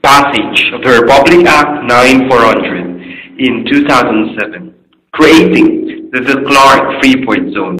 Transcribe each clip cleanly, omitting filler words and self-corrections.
passage of the Republic Act 9400 in 2007, creating the Clark Freeport Zone.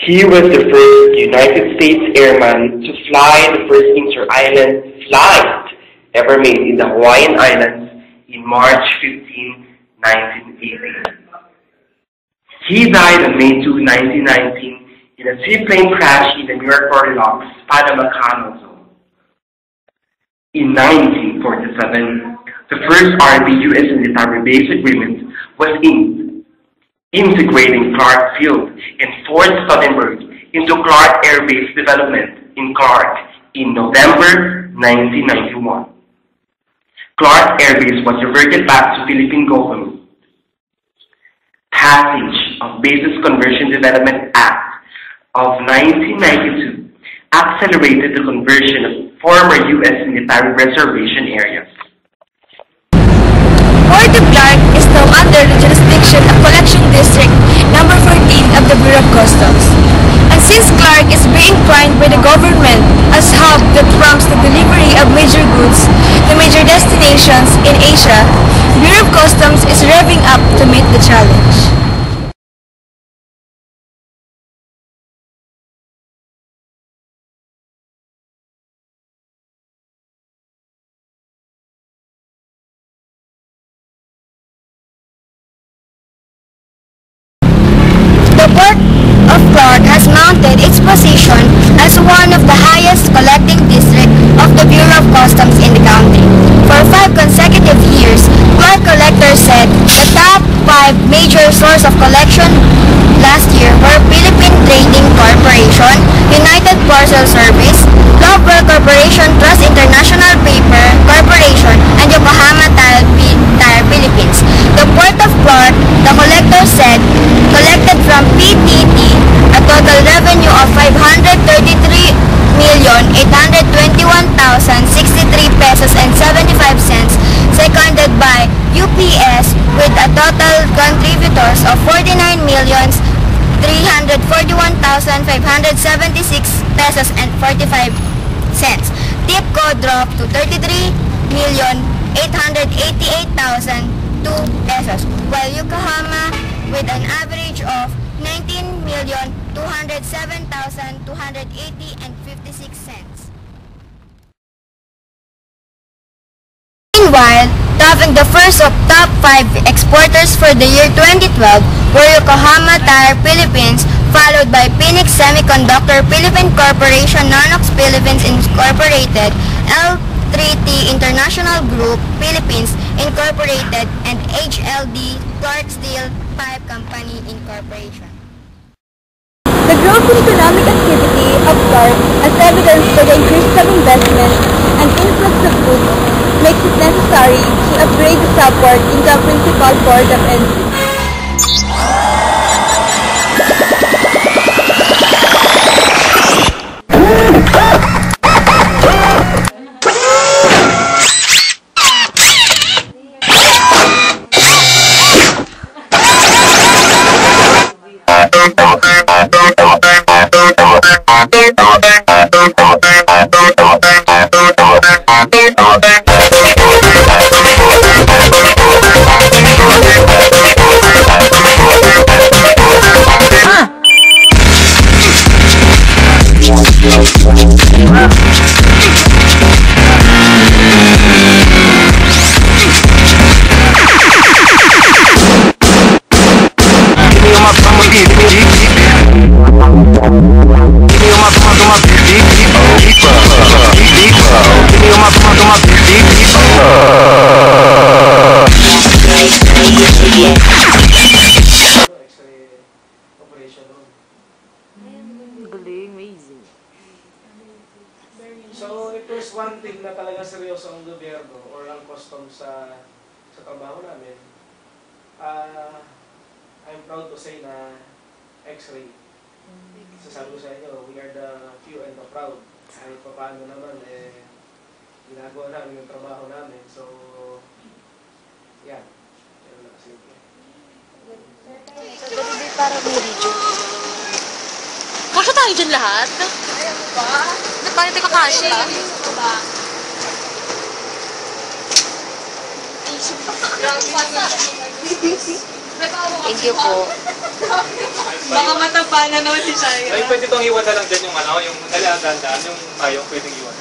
He was the first United States airman to fly the first inter-island flight ever made in the Hawaiian Islands in March 15, 1980. He died on May 2, 1919 in a seaplane crash in the New York Locks, Panama Canal Zone. In 1947, the first RB-US military base agreement was inked, integrating Clark Field and Fort Stoltenberg into Clark Air Base Development in Clark in November 1991. Clark Air Base was reverted back to Philippine government. Passage of Bases Conversion Development Act of 1992 accelerated the conversion of former U.S. military reservation areas. Port of Clark is now under the jurisdiction of Collection District Number 14 of the Bureau of Customs. And since Clark is being primed by the government as hub that prompts the delivery of major goods to major destinations in Asia, Bureau of Customs is revving up to meet the challenge. The Port of Clark has mounted its position as one of the highest collecting districts of the Bureau of Customs in the country. For 5 consecutive years, Clark collectors said the top 5 major sources of collection last year were Philippine Trading Corporation, United Parcel Service, Lovewell Corporation, Trust International Paper Corporation, and Yokohama Tire Philippines. The Port of Clark, the collector said, collected from PTT a total revenue of 533,821,063 pesos and 75 cents, seconded by UPS with a total contributors of 49,341,576 pesos and 45 cents. TIPCO dropped to 33,888,002 pesos, while Yokohama with an average of 19,207,280 and 56 cents. Meanwhile, topping the first of top 5 exporters for the year 2012 were Yokohama Tire Philippines, followed by Phoenix Semiconductor Philippine Corporation, Nanox Philippines Incorporated, L3T International Group Philippines Incorporated, and HLD Clark Steel Pipe Company Incorporation. The growth in economic activity of Clark, as evidenced by the increase of investment and influx of goods, makes it necessary to upgrade the subport into a principal port of entry. sa trabaho namin, I'm proud to say na X-ray. Sasabi ko sa inyo, we are the few and the proud. Kahit pa paano naman, ginagawa namin yung trabaho namin. So, yan. Yan lang kasi. So, dali para may video. Kasya tayo dyan lahat? Ayaw mo ba? Ba't tayo tayo kakasya? Thank you po. Baka matapa na naman si Shaya. Ay, pwede itong iwan na lang dyan yung ano, yung dali-andaan, yung payong pwedeng iwan.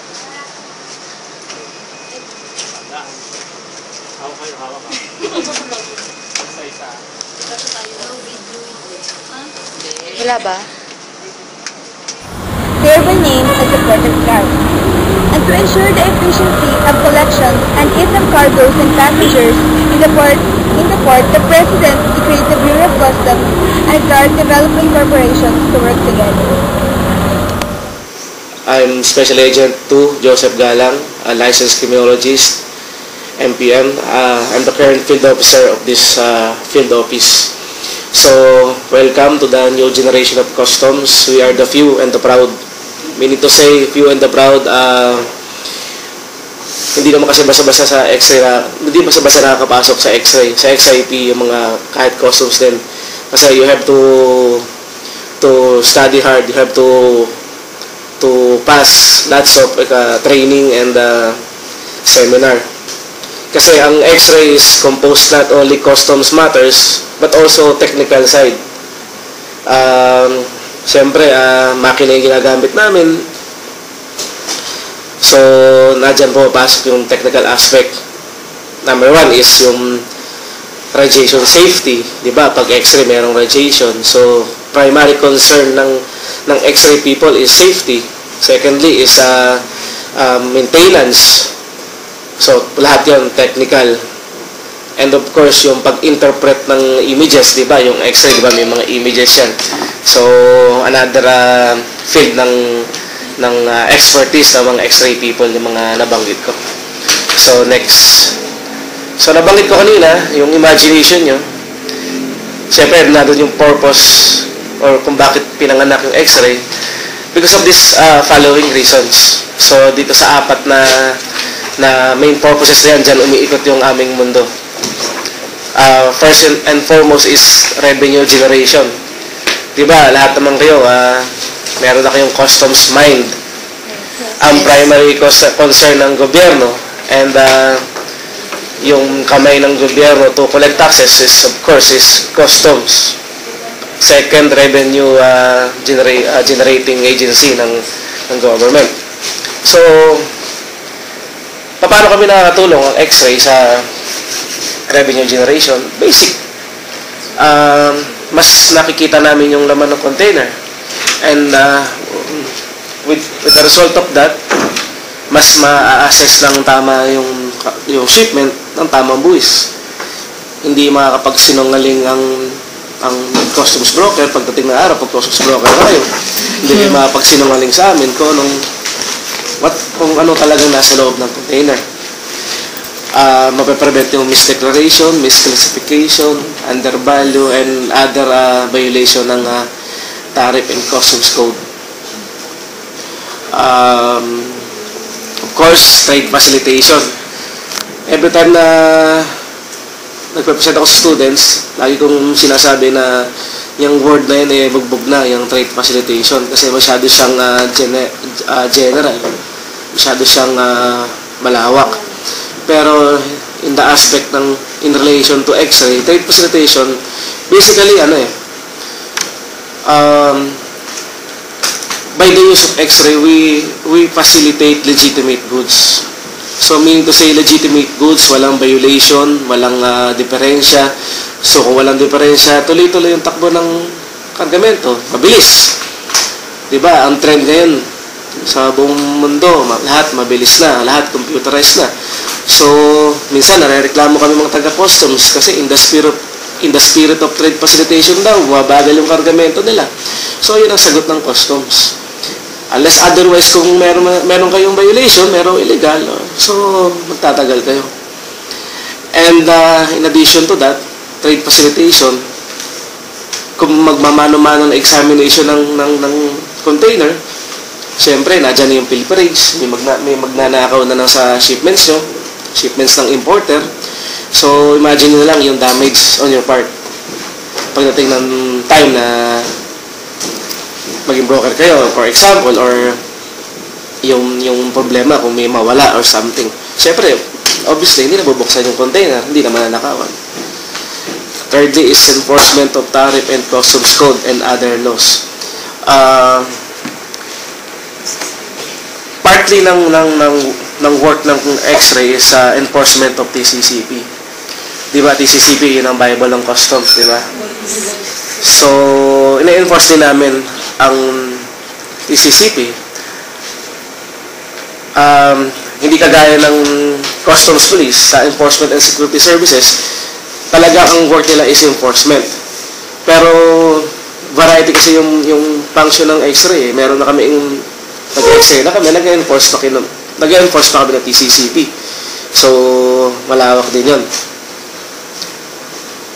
Hawak kayo, hawak ka. Isa-isa. Wala ba? They are named as the protect guard. And to ensure the efficiency of collection and ease of cargoes and passengers in the port, the President decreed the Bureau of Customs and Guard Development Corporations to work together. I'm Special Agent 2, Joseph Galang, a licensed criminologist, MPM. I'm the current field officer of this field office. So, welcome to the new generation of customs. We are the few and the proud. Meaning to say, few and the proud, hindi naman kasi basta-basta sa X-ray hindi basta-basta nakakapasok sa X-ray, sa XIP, yung mga kahit customs din. Kasi you have to study hard, you have to pass lots of training and seminar. Kasi ang X-ray is composed not only customs matters, but also technical side. Siyempre, makina yung ginagamit namin. So, nadyan po pasok yung technical aspect. Number 1 is yung radiation safety. Diba? Pag X-ray, mayroong radiation. So, primary concern ng X-ray people is safety. Secondly is maintenance. So, lahat yun, technical. And of course, yung pag-interpret ng images, di ba? Yung X-ray, di ba? May mga images yan. So, another field ng expertise ng mga X-ray people, yung mga nabanggit ko. So, next. So, nabanggit ko kanina, yung imagination nyo. Siyempre, nandun yung purpose or kung bakit pinanganak yung X-ray. Because of this following reasons. So, dito sa apat na main purposes na yan, dyan umiikot yung aming mundo. First and foremost is revenue generation. Diba, lahat naman kayo, meron na kayong customs mind. Ang primary concern ng gobyerno and yung kamay ng gobyerno to collect taxes is, of course, is customs. Second, revenue generating agency ng government. So, paano kami nakakatulong ang X-ray sa revenue generation? Basic. Mas nakikita namin yung laman ng container. And with the result of that, mas ma-assess lang tama yung shipment ng tamang buwis. Hindi makakapagsinungaling ang customs broker pagdating na araw, pag customs broker tayo. Hindi makakapagsinungaling sa amin kung ano talagang nasa loob ng container. Mapaprevent yung misdeclaration, misclassification, undervalue, and other violation ng tariff and customs code. Of course, trade facilitation. Every time na nagpe-present ako sa students, lagi kong sinasabi na yung word na yun bugbog na, yung trade facilitation, kasi masyado siyang general, masyado siyang malawak. Pero in the aspect in relation to X-ray, trade facilitation, basically by the use of X-ray, we facilitate legitimate goods. So, meaning to say, legitimate goods, walang violation, walang diferensya. So, kung walang diferensya, tuloy-tuloy yung takbo ng kargamento. Mabilis. Diba? Ang trend ngayon sa buong mundo, lahat mabilis na, lahat computerized na. So, minsan, nare-reklamo kami mga taga-customs kasi in the spirit of trade facilitation daw, mabagal yung kargamento nila. So, yun ang sagot ng customs. Unless otherwise, kung meron kayong violation, merong illegal, so magtatagal kayo. And in addition to that, trade facilitation, kung magmamano-mano na examination ng container, siyempre, nadyan na yung pilferage, may magnanakaw na lang sa shipments nyo, shipments ng importer. So, imagine nyo lang yung damage on your part. Pagdating ng time na maging broker kayo, for example, or yung problema kung may mawala or something. Siyempre, obviously, hindi na bubuksan yung container, hindi naman nanakawan. Thirdly is enforcement of tariff and customs code and other laws. Partly ng work ng X-ray is enforcement of TCCP. Di ba, TCCP, yun ang Bible ng customs, di ba? So, ina-enforce din namin ang TCCP. Hindi kagaya ng customs police sa enforcement and security services, talaga ang work nila is enforcement. Pero, variety kasi yung function ng X-ray. Meron na kami nag-X-ray na kami, nag-enforce pa kami ng TCCP. So, malawak din yun.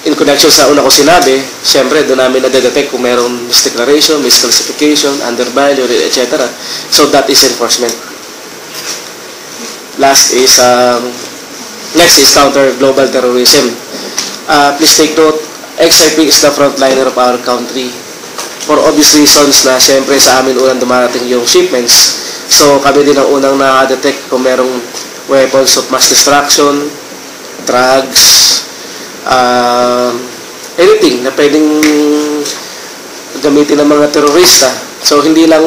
In connection sa una ko sinabi, syempre, doon namin na-detect kung merong misdeclaration, misclassification, undervalue, etc. So, that is enforcement. Next is counter global terrorism. Please take note, XIP is the frontliner of our country. For obvious reasons na siyempre sa amin unang dumarating yung shipments. So kami din ang unang na-detect kung merong weapons of mass destruction, drugs, anything na pwedeng gamitin ng mga terorista. So hindi lang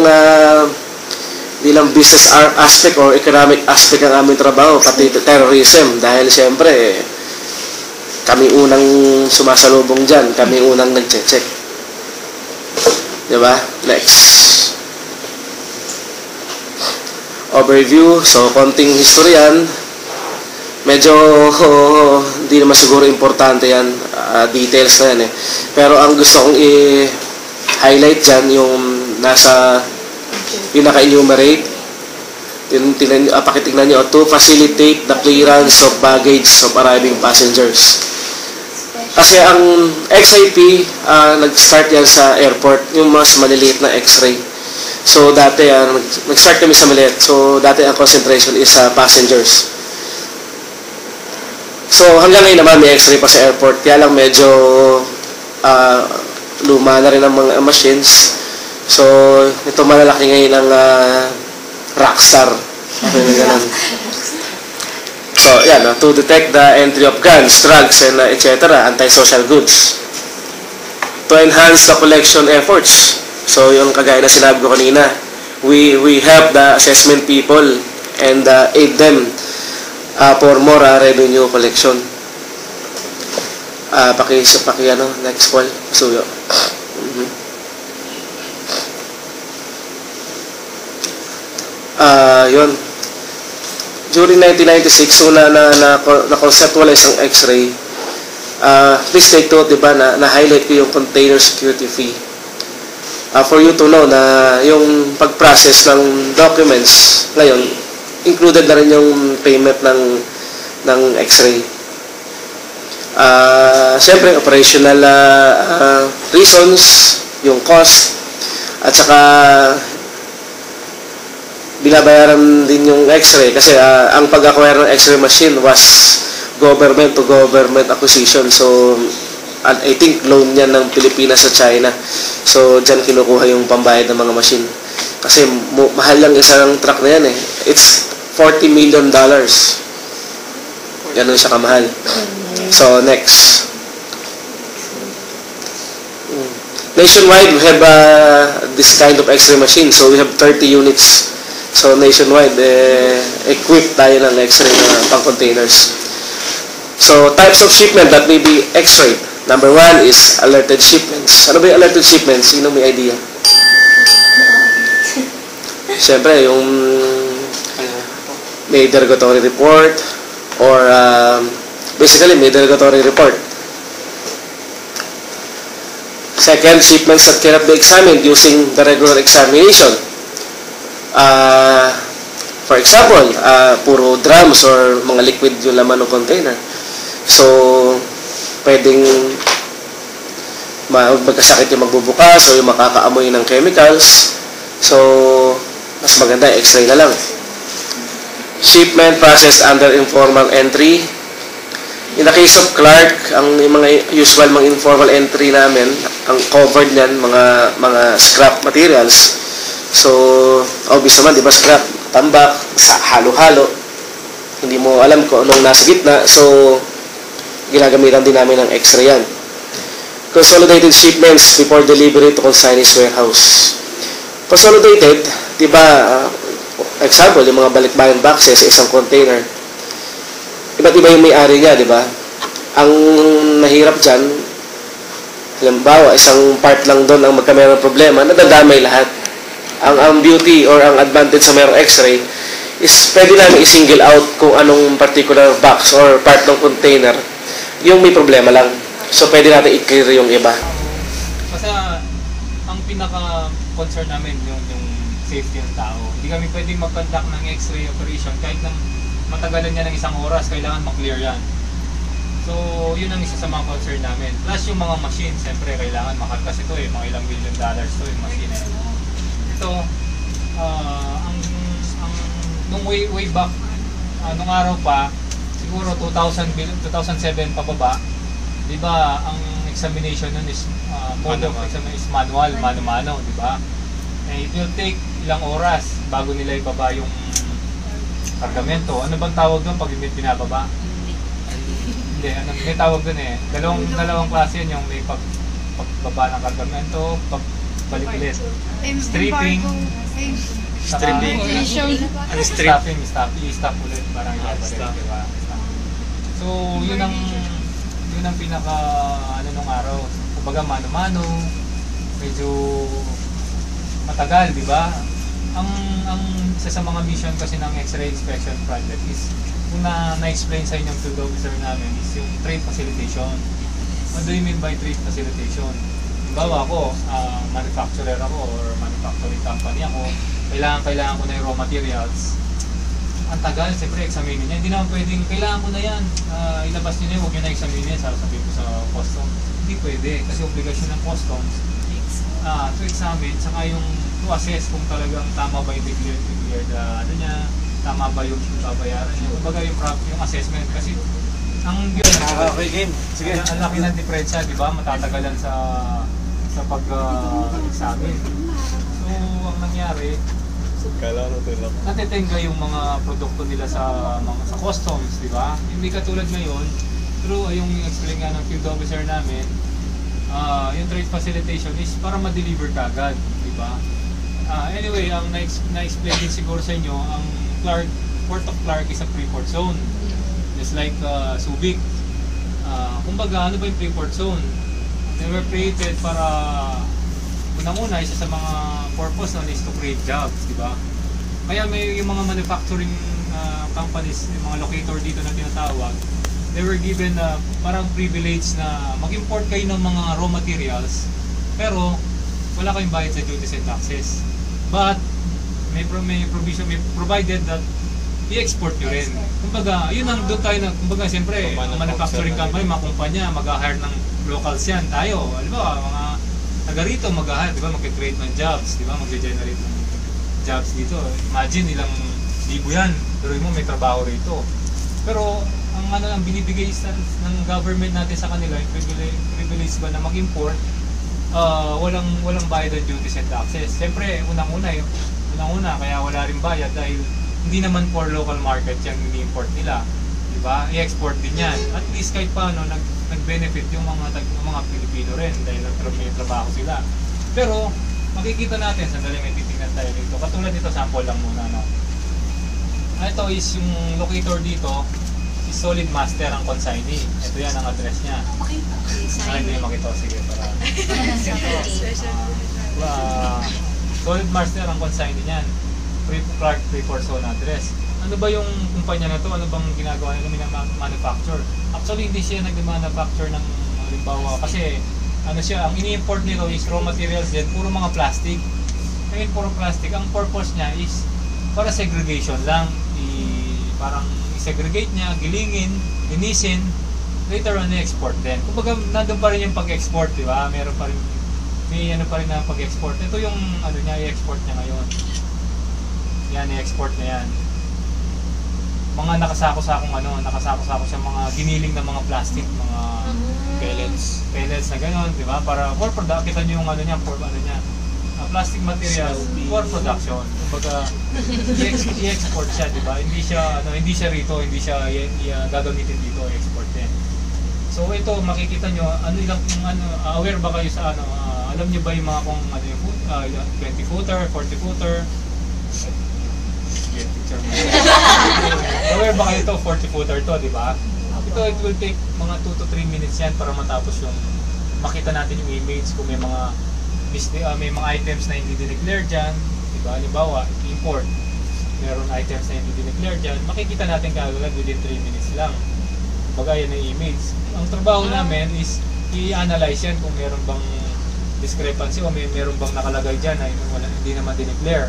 business aspect or economic aspect ang aming trabaho, pati terrorism. Dahil siyempre, kami unang sumasalubong dyan, kami unang nag-check. Diba? Next. Overview. So, konting history yan. Medyo, hindi naman siguro importante yan. Details na yan eh. Pero ang gusto kong i-highlight dyan, yung nasa pinaka-enumerate. Pakitignan nyo, to facilitate the clearance of baggage of arriving passengers. Kasi ang XIP, nag-start yan sa airport, yung mas maliliit na X-ray. So, dati, nag-start kami sa maliit. So, dati ang concentration is passengers. So, hanggang ngayon naman may X-ray pa sa airport. Kaya lang medyo luma na rin ang mga machines. So, ito malalaki ngayon ang Rockstar. So, yan, to detect the entry of guns, drugs, and etc., antisocial goods. To enhance the collection efforts. So, yung kagaya na sinabi ko kanina, we help the assessment people and aid them for more revenue collection. Next call. Suyo. Yun. During 1996, una na-conceptualize ang X-ray. Please take note, diba, na-highlight ko yung container security fee. For you to know na yung pag-process ng documents ngayon, included na rin yung payment ng X-ray. Siyempre, operational reasons, yung cost, at saka binabayaran din yung X-ray kasi ang pag-acquire ng X-ray machine was government to government acquisition. So, I think loan yan ng Pilipinas sa China. So, dyan kinukuha yung pambayad ng mga machine. Kasi mahal lang isang truck na yan eh. It's $40 million. Ganun siya kamahal. So, next. Nationwide, we have this kind of X-ray machine. So, we have 30 units. So, nationwide, equipped tayo ng X-ray na pang-containers. So, types of shipment that may be X-ray. Number one is alerted shipments. Ano ba yung alerted shipments? Sino may idea? Siyempre, yung may derogatory report or basically, may derogatory report. Second, shipments that cannot be examined using the regular examination. For example, puro drums or mga liquid yung laman ng container. So, pwedeng magkasakit yung magbubukas o yung makakaamoy ng chemicals. So, mas maganda, x-ray na lang. Shipment processed under informal entry. In the case of Clark, ang mga usual mga informal entry namin, ang covered niyan, mga scrap materials. So, obvious naman, di ba, scrap, tambak, halo-halo. Hindi mo alam kung anong nasa gitna. So, ginagamitan din namin ng x-ray yan. Consolidated shipments before delivery to consignee's warehouse. Consolidated, di ba, example, yung mga balikbayan boxes sa isang container. Iba't iba yung may-ari niya, di ba? Ang mahirap dyan, halimbawa, isang part lang doon ang magkameron ng problema, nadadamay lahat. Ang beauty or ang advantage sa mayroong x-ray is pwede namin i-single out kung anong particular box or part ng container yung may problema lang. So, pwede natin i-clear yung iba. Kasi ang pinaka-concern namin yung safety ng tao. Hindi kami pwedeng mag-conduct ng x-ray operation kahit na matagalan niya ng isang oras, kailangan mag-clear yan. So, yun ang isa sa mga concern namin. Plus yung mga machine, siyempre kailangan makalkas ito mga ilang $1 billion to yung machine. Ito, nung way back, nung araw pa, siguro 2007 pababa, di ba, ang examination nun is mode of examination is manual, mano-mano, di ba? It will take ilang oras bago nila ibaba yung kargamento. Ano bang tawag doon pag binababa? Hindi, may tawag doon dalawang klase yun, yung may pagbaba ng kargamento, pagbalik ulit. Stripping. Stripping. Stop ulit, parang ibabalik, di ba? So, yun ang pinaka nung araw. Kumbaga mano-mano, medyo matagal, di ba? Ang isa sa mga mission kasi ng X-ray inspection project is kung na-explain sa inyong field officer namin is yung trade facilitation. What do you mean by trade facilitation? Bawa ako, manufacturer ako or manufacturing company ako, kailangan ko na yung raw materials. Ang tagal, siyempre, examinin niya. Hindi naman pwedeng, kailangan ko na yan. Ilabas niyo na yun, huwag niyo na examinin, sasabihin ko sa customs. Hindi pwede, kasi obligasyon ng customs to examine, saka yung to assess kung talagang tama ba yung declared tama ba yung babayaran niya. Kumbaga yung assessment, kasi ang laki ng diferensya, di ba? Matatagalan sa pag-examine. So, ang nangyari, natitenga yung mga produkto nila sa customs, di ba? Hindi katulad ngayon, pero yung explain nga ng field officer namin, yung trade facilitation is para ma-deliver kagad, di ba? Anyway, ang na-explain din siguro sa inyo, ang Port of Clark is a free-port zone. Just like Subic. Kumbaga, ano ba yung free-port zone? They were created para unang-una, isa sa mga purpose nun is to create jobs, di ba? Kaya may yung mga manufacturing companies, yung mga locator dito na tinatawag, they were given parang privilege na mag-import kayo ng mga raw materials, pero wala kayong bayad sa duties and taxes. But may provision, may provided that i-export nyo rin. Kumbaga, yun ang doon tayo na, kumbaga, siyempre, manufacturing company, mga kumpanya, mag-hire ng locals yan. Tayo, alam ba, mga taga rito mag-hire, di ba, mag-create ng jobs, di ba, mag-generate ng jobs dito. Imagine, ilang libo yan, pero mo may trabaho rito. Pero, ang binibigay ng government natin sa kanila, yung privilege ba na mag-import, walang bayad ng duties and taxes. Siyempre, unang-una, kaya wala rin bayad dahil hindi naman for local market yan ini-import nila, di ba? I-export din yan. At least kahit paano nag-benefit yung mga Pilipino rin dahil may trabaho sila. Pero makikita natin, sandali may titingnan tayo dito. Katulad dito, sample lang muna, no? Ito is yung locator dito, si Solid Master ang consignee. Ito yan ang address niya. Hindi makita. Sige, para Solid Master ang consignee niyan. Clark Free-Port Zone address. Ano ba yung kumpanya na to? Ano bang ginagawa nila manufacture? Actually, hindi siya nag-manufacture ng halimbawa kasi ano siya, ang ini-import nito is raw materials din, puro mga plastic. Ngayon, puro plastic. Ang purpose niya is para segregation lang. Parang i-segregate niya, gilingin, linisin, later on i-export din. Kumbaga, nandun pa rin yung pag-export, di ba? Meron pa rin, may ano pa rin na pag-export. Ito yung ano niya, i-export niya ngayon. Yan, i-export na yan. Mga nakasako-sakong ano, nakasako-sako siya mga giniling na mga plastic, mga pellets na gano'n, di ba? Para for production, kita nyo yung ano niya, for ano niya, plastic materials for production. Kumbaga, i-export siya, di ba? Hindi siya rito, hindi siya gagamitin dito, i-export din. So ito, makikita nyo, ano ilang, aware ba kayo sa ano, alam nyo ba yung mga kung ano yung 20 footer, 40 footer? Aware ba kayo ito, 40 footer to, di ba? Ito, it will take mga 2 to 3 minutes yan para matapos yung makita natin yung image kung may mga items na hindi dineclare dyan, di ba? Halimbawa, import, meron items na hindi dineclare dyan, makikita natin kaagad within 3 minutes lang. Kumbaga, yan ang image. Ang trabaho namin is i-analyze yan kung meron bang discrepancy o meron bang nakalagay dyan na hindi naman dineclare.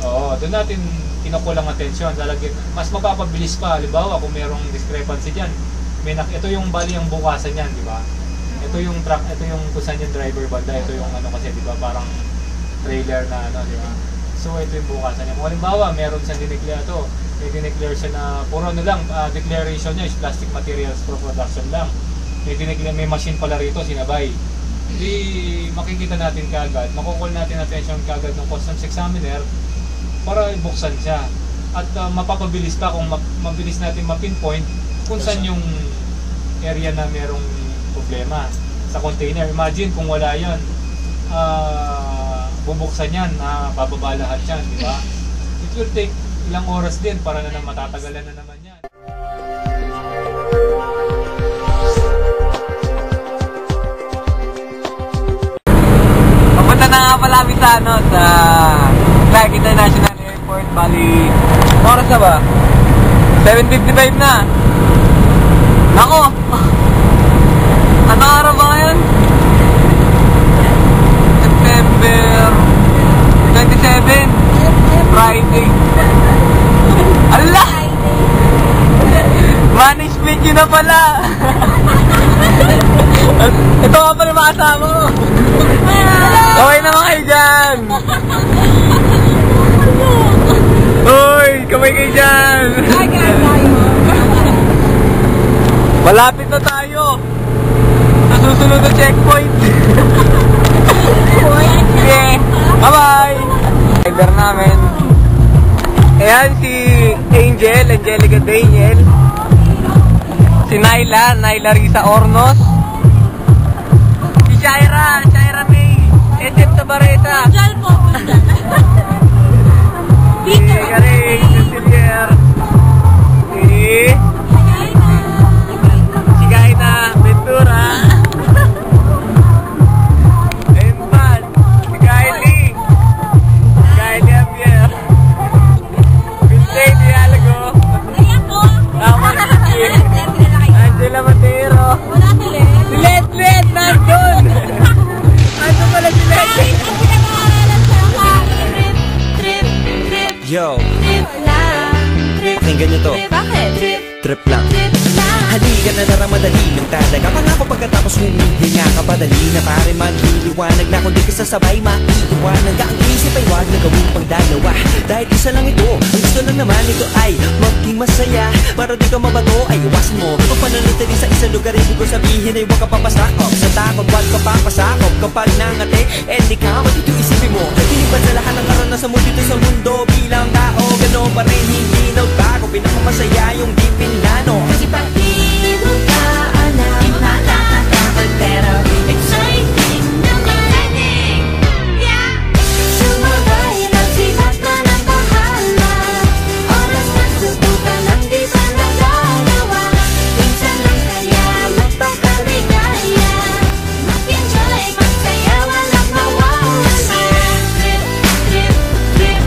Oo, doon natin kinukulang atensyon. Mas mapapabilis pa. Halimbawa, kung merong discrepancy dyan, ito yung bali ang bukasan yan, di ba? Ito yung truck, ito yung kung saan yung driver banda, ito yung ano kasi, di ba, parang trailer na ano, di ba? So, ito yung bukasan niya. Kung halimbawa, meron siyang dineclare ito, may dineclare siya na, puro ano lang, declaration niya is plastic materials for production lang. May machine pala rito, sinabay. Hindi makikita natin kaagad, makukul natin attention kaagad ng customs examiner para buksan siya. At mapapabilis pa kung mabilis natin ma-pinpoint kung saan yung area na merong problema sa container. Imagine kung wala yan, bubuksan yan, bababa lahat yan, di ba? It will take ilang oras din para na matatagalan na naman yan. Papunta na nga pala kami sa ano, sa Clark International Airport, bali, oras na ba? 7:55 na. Nako! Anong araw ba ngayon? September 27, Friday. Allah! Management yun na pala! Ito nga pala mga kasama ko. Okay naman kayo dyan! Uy! Kamay kayo dyan! Malapit na tayo sa susunod na checkpoint. Okay, bye-bye! Driver namin. Ayan si Angelica Daniel. Si Naila Risa Ornos. Si Shaira May Edep Tabareta. Si Karen Cecilier. Si Gaina Ventura. Empat. Si Kylie Javier. Vincent Dialago. Angela Matero. Si Let nandun. Ano pala si Let? Yo, pakinggan nyo to. Trip lang. Halika na naramadali ng talaga. Pangako pagkatapos humihinga ka pa. Dali na pare magliliwanag na kung di ka sasabay maiiwanan ka. Ang isip ay wag na gawin pang dalawa. Dahil isa lang ito, ang gusto lang naman ito ay maging masaya. Para di ka mabato ay iwasan mo kung pananatili sa isang lugar. Ibig ko sabihin ay huwag ka papasakop. Sa takot wag ka papasakop. Kapag nangate, di ka matito isipin mo. Tinipan sa lahat ng karanasan mo dito sa mundo. Bilang tao, gano'n pa rin hindi nagbago. Pinakamasaya yung di pinlano. Kasi pati mo ka alam, nakakatakot pero exciting na exciting. Yeah! Sumabay lang sibat na ng bahala. Oras na subukan lang di ba nagagawa. Minsan lang kaya magpakaligaya. Mag-enjoy, magsaya, walang mawawala. Trip, trip, trip,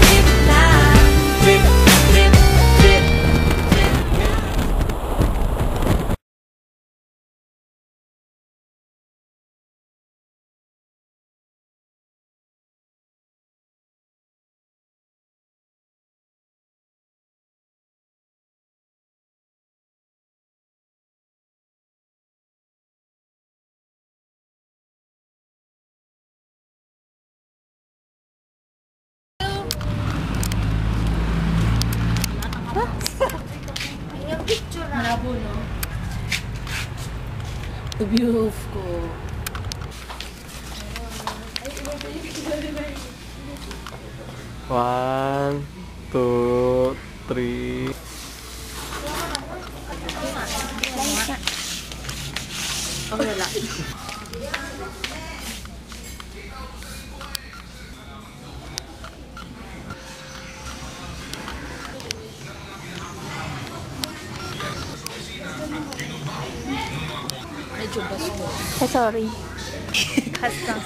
trip lang. Trip, trip, trip, trip. labo, no? Abuse ko. One, two, three. Okay, wala. Medyo baso. Sorry. Custom.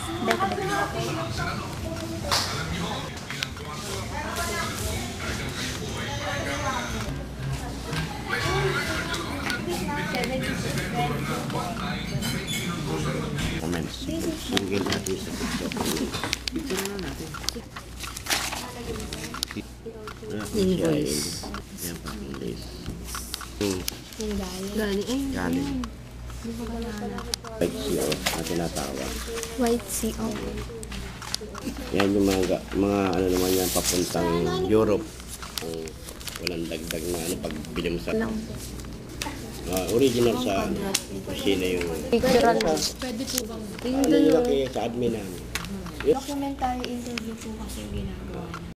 Comments. Single natin sa TikTok. Picture na natin. Invoice. Yan pa, invoice. Galing. White CO na tinatawag. White CO. Yan yung mga ano naman yan papuntang Europe. Walang dagdag na ano pagbili mo sa original sa kusina yung Picturean mo. Pwede po bang? ano yung laki sa admin namin. Documentary interview po kasi ginagawa.